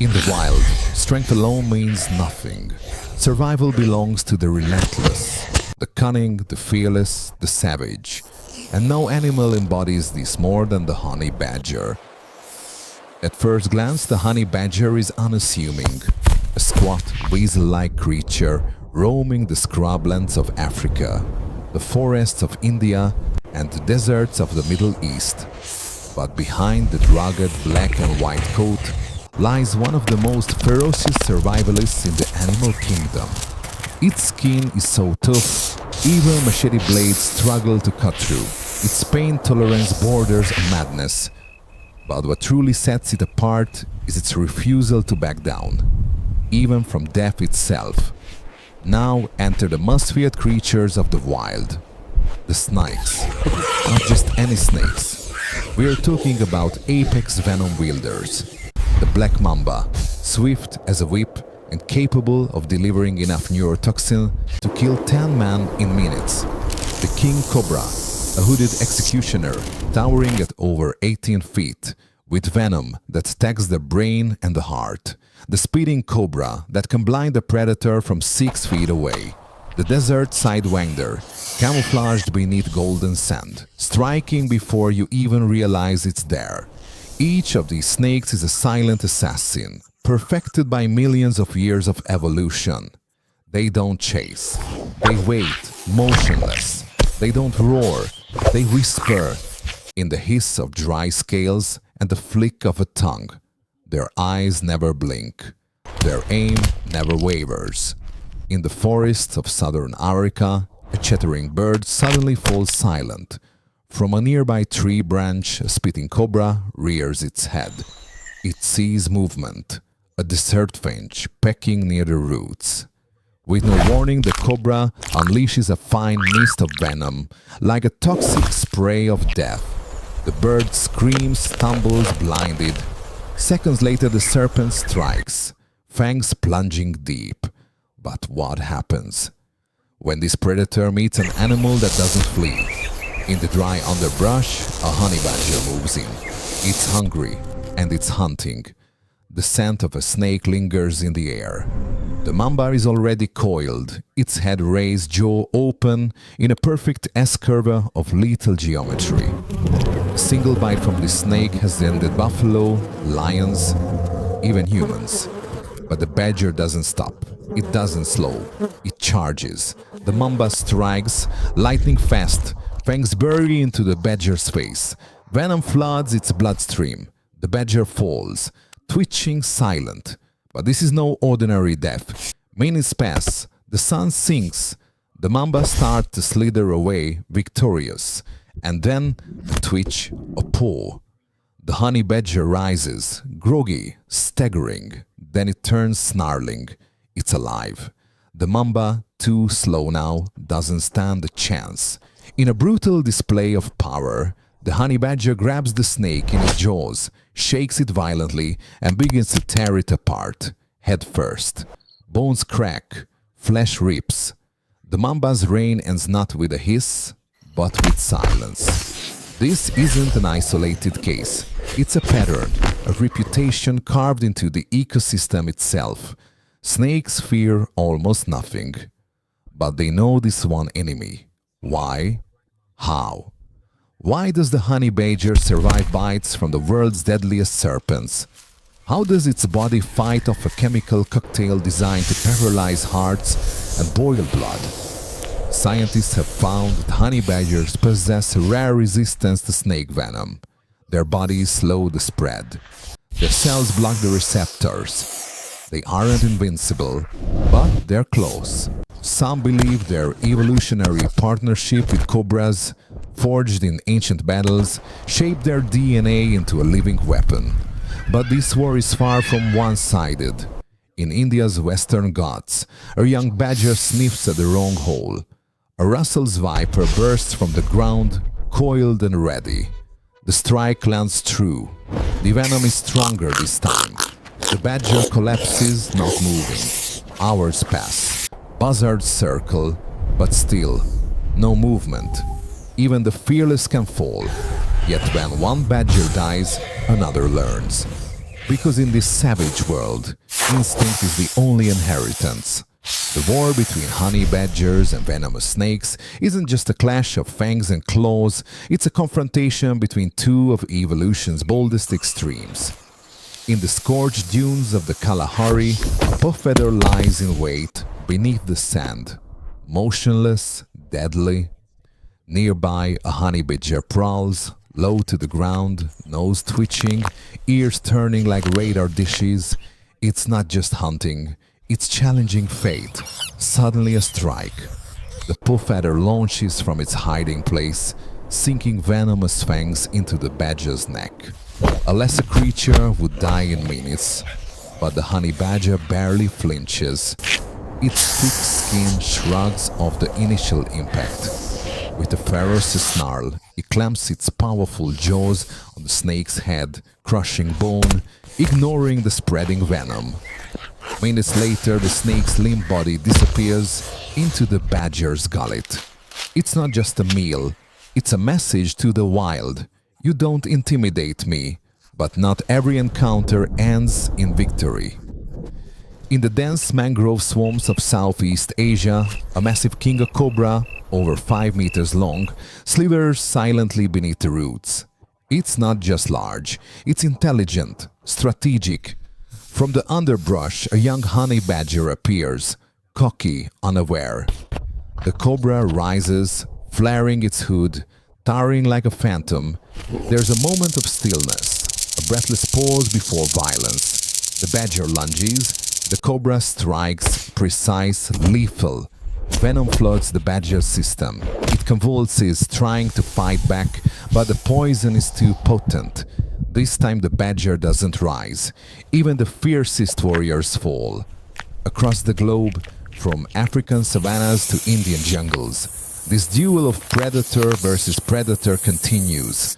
In the wild, strength alone means nothing. Survival belongs to the relentless, the cunning, the fearless, the savage. And no animal embodies this more than the honey badger. At first glance, the honey badger is unassuming, a squat, weasel-like creature roaming the scrublands of Africa, the forests of India, and the deserts of the Middle East. But behind the rugged black and white coat lies one of the most ferocious survivalists in the animal kingdom. Its skin is so tough, even machete blades struggle to cut through. Its pain tolerance borders on madness. But what truly sets it apart is its refusal to back down, even from death itself. Now enter the must-feared creatures of the wild. The snakes. Not just any snakes. We are talking about apex venom wielders. The black mamba, swift as a whip and capable of delivering enough neurotoxin to kill 10 men in minutes. The king cobra, a hooded executioner towering at over 18 feet, with venom that attacks the brain and the heart. The speeding cobra that can blind a predator from 6 feet away. The desert sidewinder, camouflaged beneath golden sand, striking before you even realize it's there. Each of these snakes is a silent assassin, perfected by millions of years of evolution. They don't chase. They wait, motionless. They don't roar. They whisper in the hiss of dry scales and the flick of a tongue. Their eyes never blink. Their aim never wavers. In the forests of southern Africa, a chattering bird suddenly falls silent. From a nearby tree branch, a spitting cobra rears its head. It sees movement, a desert finch pecking near the roots. With no warning, the cobra unleashes a fine mist of venom, like a toxic spray of death. The bird screams, stumbles, blinded. Seconds later, the serpent strikes, fangs plunging deep. But what happens? When this predator meets an animal that doesn't flee, in the dry underbrush, a honey badger moves in. It's hungry and it's hunting. The scent of a snake lingers in the air. The mamba is already coiled, its head raised, jaw open, in a perfect S-curve of lethal geometry. A single bite from this snake has ended buffalo, lions, even humans. But the badger doesn't stop. It doesn't slow. It charges. The mamba strikes, lightning fast, fangs bury into the badger's face. Venom floods its bloodstream. The badger falls, twitching, silent. But this is no ordinary death. Minutes pass, the sun sinks, the mamba starts to slither away, victorious. And then a twitch, a paw. The honey badger rises, groggy, staggering. Then it turns snarling. It's alive. The mamba, too slow now, doesn't stand a chance. In a brutal display of power, the honey badger grabs the snake in its jaws, shakes it violently, and begins to tear it apart, head first. Bones crack, flesh rips. The mamba's reign ends not with a hiss, but with silence. This isn't an isolated case. It's a pattern, a reputation carved into the ecosystem itself. Snakes fear almost nothing. But they know this one enemy. Why? How? Why does the honey badger survive bites from the world's deadliest serpents? How does its body fight off a chemical cocktail designed to paralyze hearts and boil blood? Scientists have found that honey badgers possess rare resistance to snake venom. Their bodies slow the spread. Their cells block the receptors. They aren't invincible, but they're close. Some believe their evolutionary partnership with cobras, forged in ancient battles, shaped their DNA into a living weapon. But this war is far from one-sided. In India's western Ghats, a young badger sniffs at the wrong hole. A Russell's viper bursts from the ground, coiled and ready. The strike lands true. The venom is stronger this time. The badger collapses, not moving. Hours pass. Buzzards circle, but still, no movement. Even the fearless can fall. Yet when one badger dies, another learns. Because in this savage world, instinct is the only inheritance. The war between honey badgers and venomous snakes isn't just a clash of fangs and claws, it's a confrontation between two of evolution's boldest extremes. In the scorched dunes of the Kalahari, a puffadder lies in wait beneath the sand, motionless, deadly. Nearby, a honey badger prowls, low to the ground, nose twitching, ears turning like radar dishes. It's not just hunting, it's challenging fate. Suddenly a strike. The puffadder launches from its hiding place, sinking venomous fangs into the badger's neck. A lesser creature would die in minutes, but the honey badger barely flinches. Its thick skin shrugs off the initial impact. With a ferocious snarl, it clamps its powerful jaws on the snake's head, crushing bone, ignoring the spreading venom. Minutes later, the snake's limp body disappears into the badger's gullet. It's not just a meal, it's a message to the wild. You don't intimidate me, but not every encounter ends in victory. In the dense mangrove swamps of Southeast Asia, a massive king cobra, over 5 meters long, slithers silently beneath the roots. It's not just large, it's intelligent, strategic. From the underbrush, a young honey badger appears, cocky, unaware. The cobra rises, flaring its hood, towering like a phantom. There's a moment of stillness, a breathless pause before violence. The badger lunges, the cobra strikes, precise, lethal. Venom floods the badger's system. It convulses, trying to fight back, but the poison is too potent. This time the badger doesn't rise. Even the fiercest warriors fall. Across the globe, from African savannas to Indian jungles, this duel of predator versus predator continues.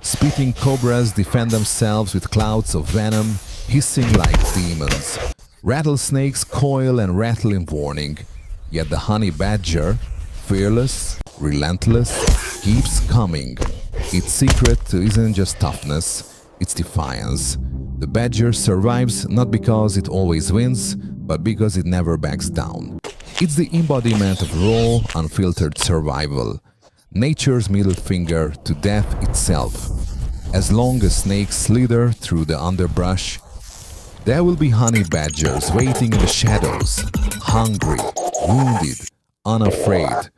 Spitting cobras defend themselves with clouds of venom, hissing like demons. Rattlesnakes coil and rattle in warning. Yet the honey badger, fearless, relentless, keeps coming. Its secret isn't just toughness, it's defiance. The badger survives not because it always wins, but because it never backs down. It's the embodiment of raw, unfiltered survival. Nature's middle finger to death itself. As long as snakes slither through the underbrush, there will be honey badgers waiting in the shadows, hungry, wounded, unafraid.